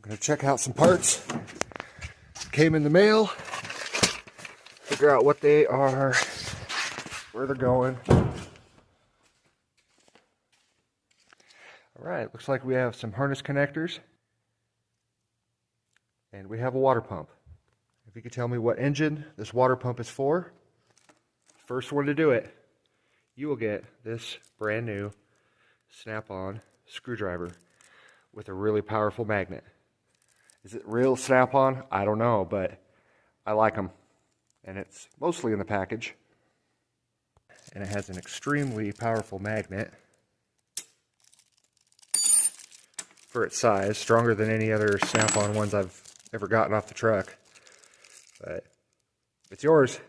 Gonna check out some parts. Came in the mail. Figure out what they are, where they're going. Alright, looks like we have some harness connectors. And we have a water pump. If you could tell me what engine this water pump is for, first one to do it, you will get this brand new Snap-on screwdriver with a really powerful magnet. Is it real Snap-on? I don't know, but I like them. And it's mostly in the package. And it has an extremely powerful magnet for its size, stronger than any other Snap-on ones I've ever gotten off the truck. But it's yours.